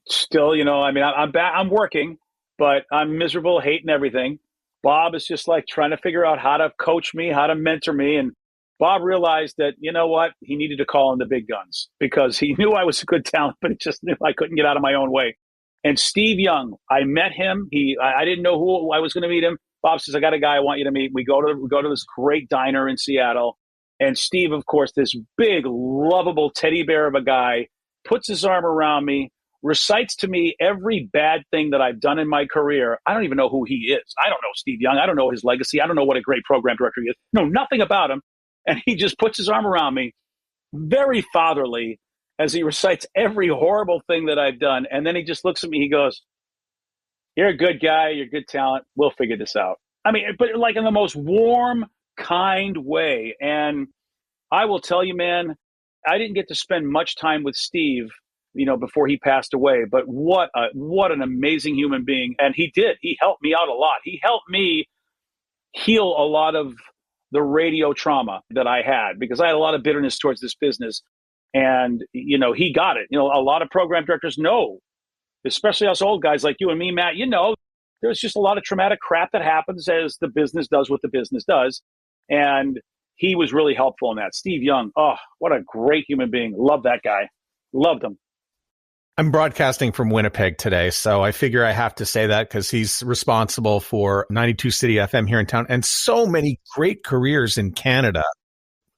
Still, I'm working, but I'm miserable, hating everything. Bob is just like trying to figure out how to coach me, how to mentor me. And Bob realized that, you know what, he needed to call in the big guns because he knew I was a good talent, but he just knew I couldn't get out of my own way. And Steve Young, I met him. I didn't know who I was going to meet him. Bob says, I got a guy I want you to meet. We go to this great diner in Seattle. And Steve, of course, this big, lovable teddy bear of a guy, puts his arm around me, recites to me every bad thing that I've done in my career. I don't even know who he is. I don't know Steve Young. I don't know his legacy. I don't know what a great program director he is. No, nothing about him. And he just puts his arm around me, very fatherly, as he recites every horrible thing that I've done. And then he just looks at me. He goes, you're a good guy. You're good talent. We'll figure this out. I mean, but like in the most warm, kind way. And I will tell you, man, I didn't get to spend much time with Steve, before he passed away. But what an amazing human being. And he did. He helped me out a lot. He helped me heal a lot of the radio trauma that I had, because I had a lot of bitterness towards this business. And, he got it. A lot of program directors know, especially us old guys like you and me, Matt, there's just a lot of traumatic crap that happens as the business does what the business does. And he was really helpful in that. Steve Young, oh, what a great human being. Love that guy. Loved him.
I'm broadcasting from Winnipeg today, so I figure I have to say that because he's responsible for 92 City FM here in town and so many great careers in Canada.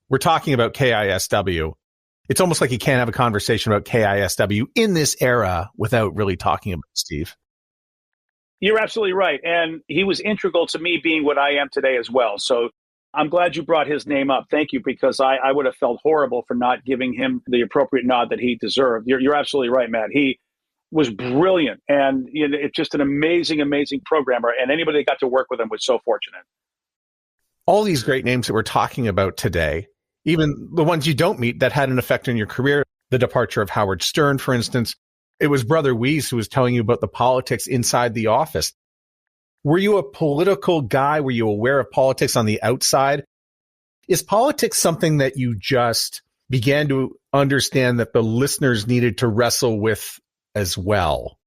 We're talking about KISW. It's almost like you can't have a conversation about KISW in this era without really talking about Steve.
You're absolutely right. And he was integral to me being what I am today as well. So I'm glad you brought his name up. Thank you, because I would have felt horrible for not giving him the appropriate nod that he deserved. You're absolutely right, Matt. He was brilliant, and it's just an amazing, amazing programmer. And anybody that got to work with him was so fortunate.
All these great names that we're talking about today, even the ones you don't meet that had an effect on your career, the departure of Howard Stern, for instance, it was Brother Wease who was telling you about the politics inside the office. Were you a political guy? Were you aware of politics on the outside? Is politics something that you just began to understand that the listeners needed to wrestle with as well?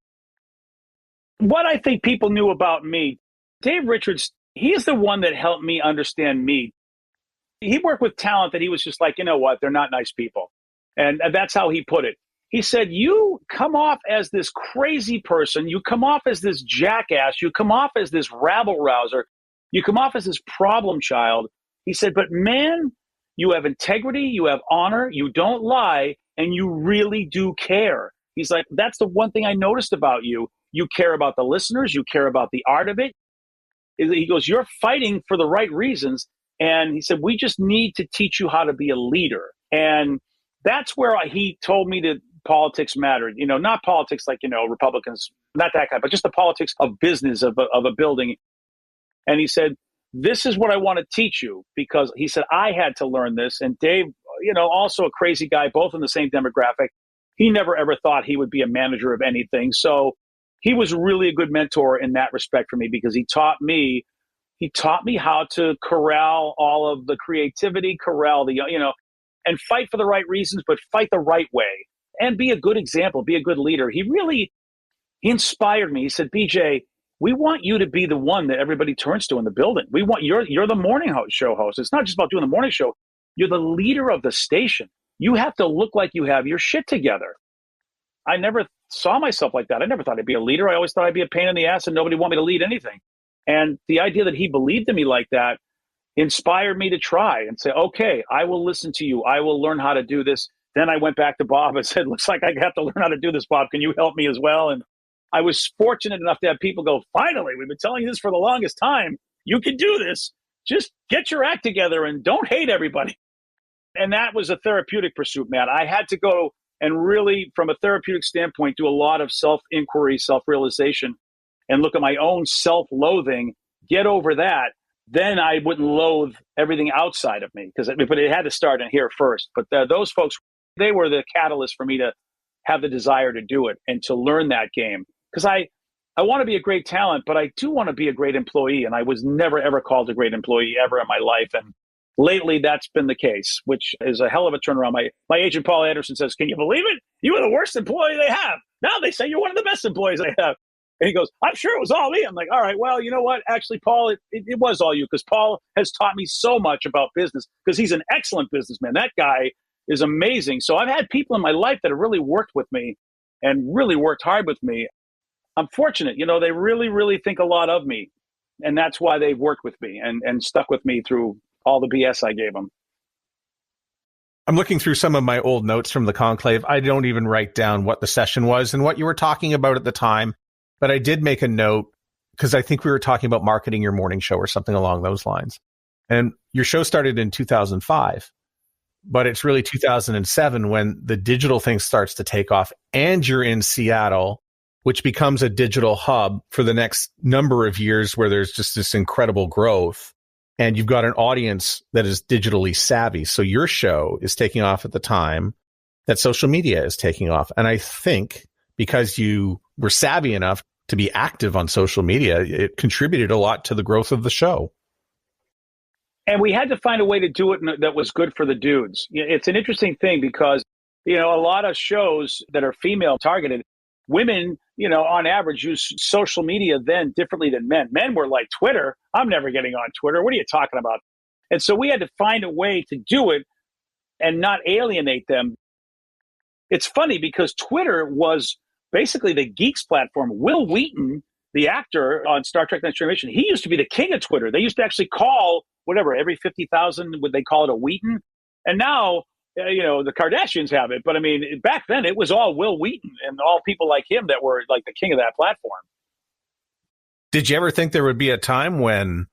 What I think people knew about me, Dave Richards, he's the one that helped me understand me. He worked with talent that he was just like, you know what, they're not nice people. And that's how he put it. He said, you come off as this crazy person. You come off as this jackass. You come off as this rabble rouser. You come off as this problem child. He said, but man, you have integrity. You have honor. You don't lie. And you really do care. He's like, that's the one thing I noticed about you. You care about the listeners. You care about the art of it. He goes, you're fighting for the right reasons. And he said, we just need to teach you how to be a leader. And that's where he told me that politics mattered, not politics like, Republicans, not that kind, but just the politics of business, of a building. And he said, this is what I want to teach you, because he said, I had to learn this. And Dave, also a crazy guy, both in the same demographic. He never, ever thought he would be a manager of anything. So he was really a good mentor in that respect for me, because he taught me how to corral all of the creativity, corral the, and fight for the right reasons, but fight the right way. And be a good example, be a good leader. He inspired me. He said, BJ, we want you to be the one that everybody turns to in the building. We want you're the morning show host. It's not just about doing the morning show. You're the leader of the station. You have to look like you have your shit together. I never saw myself like that. I never thought I'd be a leader. I always thought I'd be a pain in the ass and nobody wanted me to lead anything. And the idea that he believed in me like that inspired me to try and say, okay, I will listen to you. I will learn how to do this. Then I went back to Bob and said, looks like I have to learn how to do this, Bob. Can you help me as well? And I was fortunate enough to have people go, finally, we've been telling you this for the longest time. You can do this. Just get your act together and don't hate everybody. And that was a therapeutic pursuit, Matt. I had to go and really, from a therapeutic standpoint, do a lot of self-inquiry, self-realization, and look at my own self-loathing, get over that. Then I wouldn't loathe everything outside of me, but it had to start in here first. But those folks, they were the catalyst for me to have the desire to do it and to learn that game. Because I want to be a great talent, but I do want to be a great employee. And I was never, ever called a great employee ever in my life. And lately that's been the case, which is a hell of a turnaround. My agent, Paul Anderson, says, can you believe it? You were the worst employee they have. Now they say you're one of the best employees they have. And he goes, I'm sure it was all me. I'm like, all right, well, you know what? Actually, Paul, it was all you, because Paul has taught me so much about business, because he's an excellent businessman. That guy is amazing. So I've had people in my life that have really worked with me and really worked hard with me. I'm fortunate, they really, really think a lot of me. And that's why they've worked with me and stuck with me through all the BS I gave them.
I'm looking through some of my old notes from the conclave. I don't even write down what the session was and what you were talking about at the time. But I did make a note, because I think we were talking about marketing your morning show or something along those lines. And your show started in 2005, but it's really 2007 when the digital thing starts to take off and you're in Seattle which becomes a digital hub for the next number of years where there's just this incredible growth. And you've got an audience that is digitally savvy. So your show is taking off at the time that social media is taking off. And I think because you were savvy enough to be active on social media, it contributed a lot to the growth of the show.
And we had to find a way to do it that was good for the dudes. It's an interesting thing because, a lot of shows that are female targeted, women, on average use social media then differently than men. Men were like, Twitter, I'm never getting on Twitter. What are you talking about? And so we had to find a way to do it and not alienate them. It's funny because Twitter was basically the geeks platform. Will Wheaton, the actor on Star Trek Next Generation, he used to be the king of Twitter. They used to actually call whatever, every 50,000, would they call it a Wheaton? And now, the Kardashians have it. But I mean, back then it was all Will Wheaton and all people like him that were like the king of that platform.
Did you ever think there would be a time when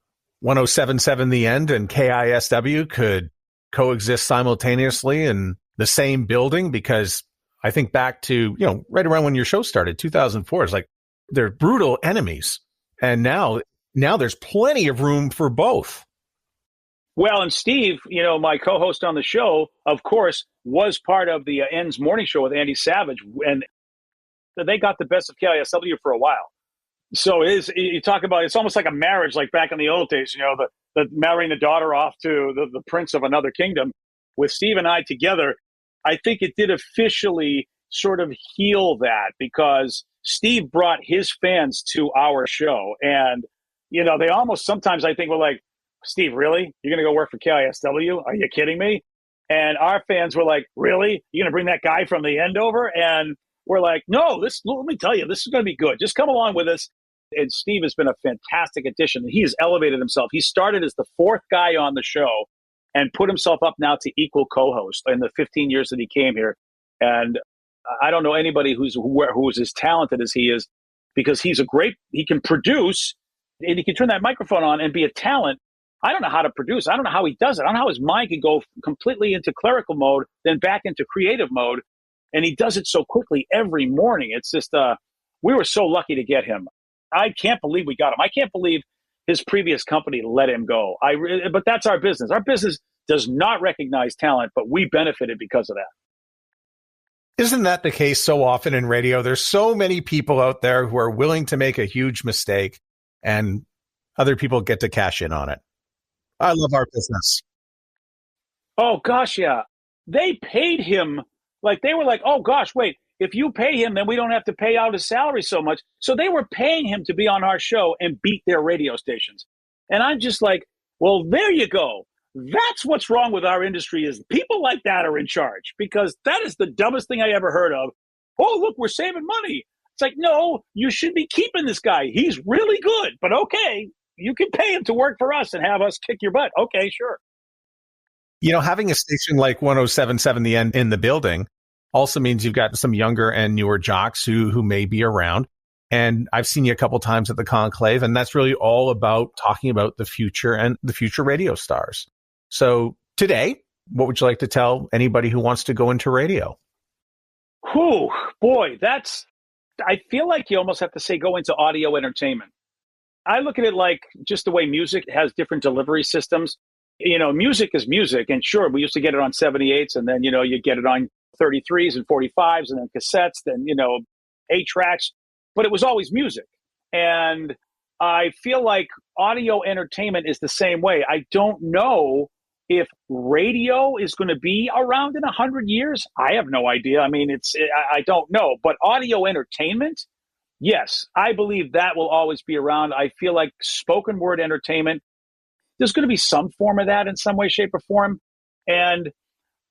107.7 The End and KISW could coexist simultaneously in the same building? Because I think back to, right around when your show started, 2004, it's like they're brutal enemies. And now there's plenty of room for both.
Well, and Steve, my co-host on the show, of course, was part of the Ends Morning Show with Andy Savage, and they got the best of KISW for a while. So you talk about, it's almost like a marriage, like back in the old days, the marrying the daughter off to the prince of another kingdom. With Steve and I together, I think it did officially sort of heal that because Steve brought his fans to our show, and they almost sometimes I think were like, Steve, really? You're going to go work for KISW? Are you kidding me? And our fans were like, really? You're going to bring that guy from the End over? And we're like, no, let me tell you, this is going to be good. Just come along with us. And Steve has been a fantastic addition. He has elevated himself. He started as the fourth guy on the show and put himself up now to equal co-host in the 15 years that he came here. And I don't know anybody who's as talented as he is because he can produce and he can turn that microphone on and be a talent. I don't know how to produce. I don't know how he does it. I don't know how his mind can go completely into clerical mode, then back into creative mode. And he does it so quickly every morning. It's just, we were so lucky to get him. I can't believe we got him. I can't believe his previous company let him go. But that's our business. Our business does not recognize talent, but we benefited because of that.
Isn't that the case so often in radio? There's so many people out there who are willing to make a huge mistake and other people get to cash in on it. I love our business.
Oh, gosh, yeah. They paid him like they were like, oh, gosh, wait, if you pay him, then we don't have to pay out his salary so much. So they were paying him to be on our show and beat their radio stations. And I'm just like, well, there you go. That's what's wrong with our industry is people like that are in charge because that is the dumbest thing I ever heard of. Oh, look, we're saving money. It's like, no, you should be keeping this guy. He's really good, but okay. You can pay him to work for us and have us kick your butt. Okay, sure.
Having a station like 107.7 The End in the building also means you've got some younger and newer jocks who may be around. And I've seen you a couple times at the Conclave, and that's really all about talking about the future and the future radio stars. So today, what would you like to tell anybody who wants to go into radio?
Whew, boy, I feel like you almost have to say go into audio entertainment. I look at it like just the way music has different delivery systems. Music is music. And sure, we used to get it on 78s and then, you get it on 33s and 45s and then cassettes, then, 8 tracks. But it was always music. And I feel like audio entertainment is the same way. I don't know if radio is going to be around in 100 years. I have no idea. I mean, I don't know. But audio entertainment, yes, I believe that will always be around. I feel like spoken word entertainment, there's going to be some form of that in some way, shape, or form. And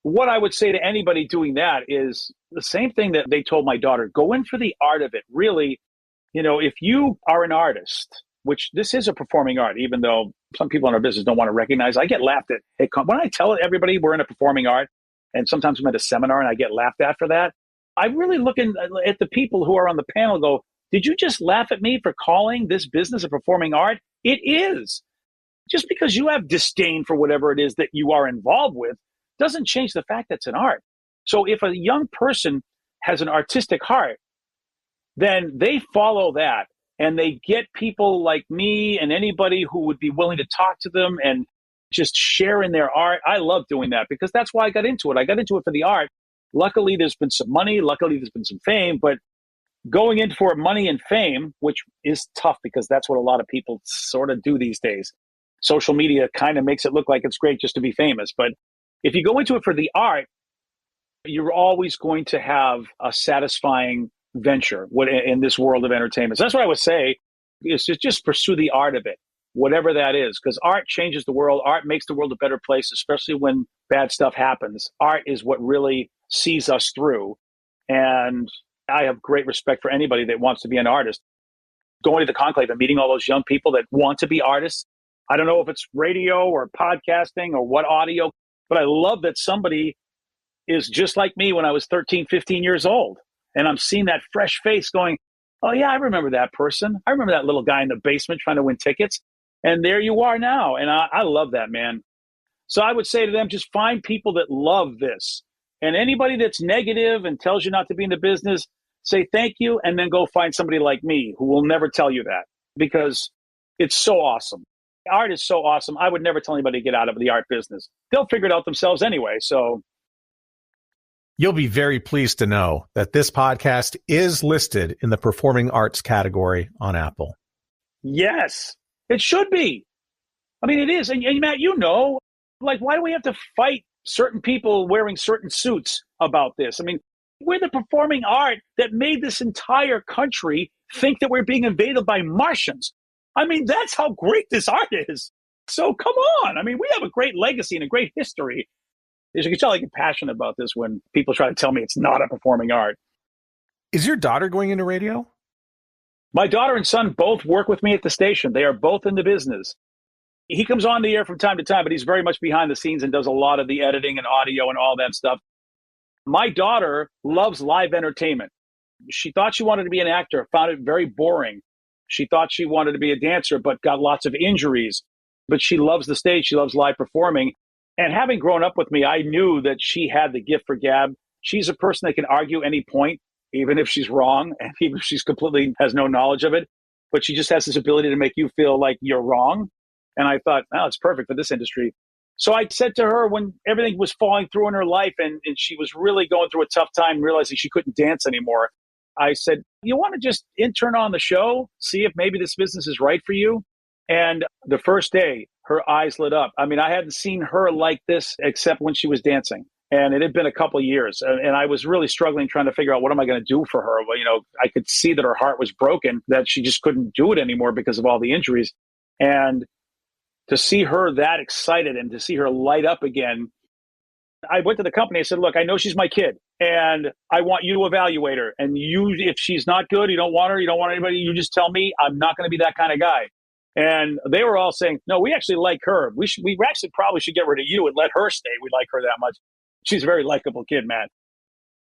what I would say to anybody doing that is the same thing that they told my daughter, go in for the art of it. Really, if you are an artist, which this is a performing art, even though some people in our business don't want to recognize, I get laughed at. When I tell everybody we're in a performing art, and sometimes I'm at a seminar and I get laughed at for that, I really look at the people who are on the panel and go, did you just laugh at me for calling this business a performing art? It is. Just because you have disdain for whatever it is that you are involved with doesn't change the fact that it's an art. So if a young person has an artistic heart, then they follow that and they get people like me and anybody who would be willing to talk to them and just share in their art. I love doing that because that's why I got into it. I got into it for the art. Luckily, there's been some money. Luckily, there's been some fame. But going in for money and fame, which is tough because that's what a lot of people sort of do these days. Social media kind of makes it look like it's great just to be famous. But if you go into it for the art, you're always going to have a satisfying venture in this world of entertainment. So that's what I would say is to just pursue the art of it, whatever that is, because art changes the world. Art makes the world a better place, especially when bad stuff happens. Art is what really sees us through. And I have great respect for anybody that wants to be an artist. Going to the conclave and meeting all those young people that want to be artists. I don't know if it's radio or podcasting or what audio, but I love that somebody is just like me when I was 13, 15 years old. And I'm seeing that fresh face going, oh yeah, I remember that person. I remember that little guy in the basement trying to win tickets. And there you are now. And I love that, man. So I would say to them, just find people that love this. And anybody that's negative and tells you not to be in the business, say thank you, and then go find somebody like me who will never tell you that because it's so awesome. Art is so awesome. I would never tell anybody to get out of the art business. They'll figure it out themselves anyway. So
you'll be very pleased to know that this podcast is listed in the performing arts category on Apple.
Yes, it should be. I mean, it is. And Matt, you know, like, why do we have to fight certain people wearing certain suits about this? I mean, we're the performing art that made this entire country think that we're being invaded by Martians. I mean, that's how great this art is. So come on. I mean, we have a great legacy and a great history. As you can tell, I get passionate about this when people try to tell me it's not a performing art.
Is your daughter going into radio?
My daughter and son both work with me at the station. They are both in the business. He comes on the air from time to time, but he's very much behind the scenes and does a lot of the editing and audio and all that stuff. My daughter loves live entertainment. She thought she wanted to be an actor, found it very boring. She thought she wanted to be a dancer, but got lots of injuries. But she loves the stage. She loves live performing. And having grown up with me, I knew that she had the gift for gab. She's a person that can argue any point, even if she's wrong, and even if she's completely has no knowledge of it. But she just has this ability to make you feel like you're wrong. And I thought, oh, it's perfect for this industry. So I said to her when everything was falling through in her life and she was really going through a tough time, realizing she couldn't dance anymore, I said, you want to just intern on the show, see if maybe this business is right for you? And the first day, her eyes lit up. I mean, I hadn't seen her like this except when she was dancing. And it had been a couple of years. And I was really struggling trying to figure out what am I going to do for her? Well, you know, I could see that her heart was broken, that she just couldn't do it anymore because of all the injuries. And to see her that excited and to see her light up again, I went to the company. I said, look, I know she's my kid and I want you to evaluate her. And you, if she's not good, you don't want her, you don't want anybody, you just tell me. I'm not going to be that kind of guy. And they were all saying, no, we actually like her. We actually probably should get rid of you and let her stay. We like her that much. She's a very likable kid, man.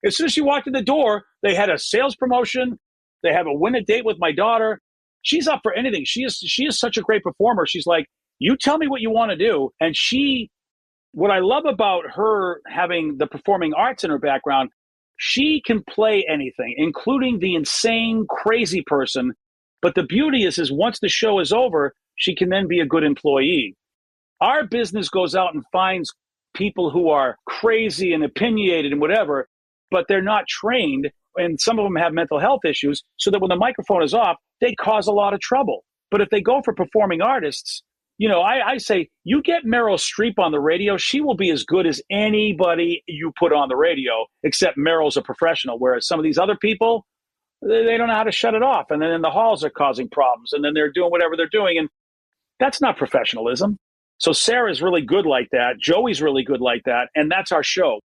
As soon as she walked in the door, they had a sales promotion. They have a win a date with my daughter. She's up for anything. She is such a great performer. She's like, you tell me what you want to do. And what I love about her having the performing arts in her background, she can play anything, including the insane, crazy person. But the beauty is once the show is over, she can then be a good employee. Our business goes out and finds people who are crazy and opinionated and whatever, but they're not trained. And some of them have mental health issues, so that when the microphone is off, they cause a lot of trouble. But if they go for performing artists, you know, I say, you get Meryl Streep on the radio, she will be as good as anybody you put on the radio, except Meryl's a professional, whereas some of these other people, they don't know how to shut it off. And then in the halls are causing problems, and then they're doing whatever they're doing. And that's not professionalism. So Sarah's really good like that. Joey's really good like that. And that's our show.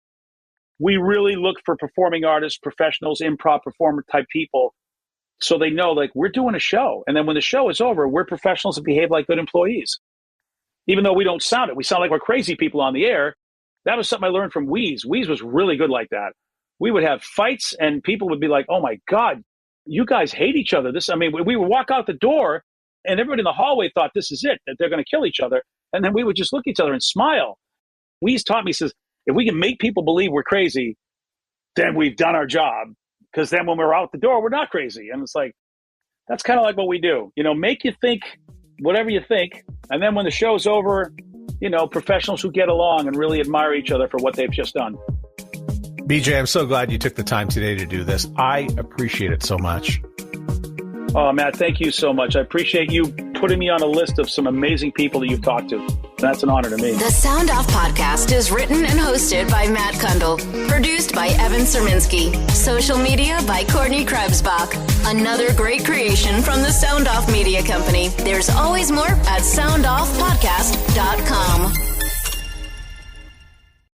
We really look for performing artists, professionals, improv performer type people, so they know, like, we're doing a show. And then when the show is over, we're professionals and behave like good employees. Even though we don't sound it. We sound like we're crazy people on the air. That was something I learned from Wheeze. Wheeze was really good like that. We would have fights and people would be like, oh my God, you guys hate each other. We would walk out the door and everybody in the hallway thought this is it, that they're going to kill each other. And then we would just look at each other and smile. Wheeze taught me, says, if we can make people believe we're crazy, then we've done our job. because then when we're out the door, we're not crazy. And it's like, that's kind of like what we do, make you think whatever you think. And then when the show's over, professionals who get along and really admire each other for what they've just done.
BJ, I'm so glad you took the time today to do this. I appreciate it so much.
Oh, Matt, thank you so much. I appreciate you putting me on a list of some amazing people that you've talked to. That's an honor to me.
The Sound Off podcast is written and hosted by Matt Kundle. Produced by Evan Serminski. Social media by Courtney Krebsbach. Another great creation from the Sound Off Media Company. There's always more at soundoffpodcast.com.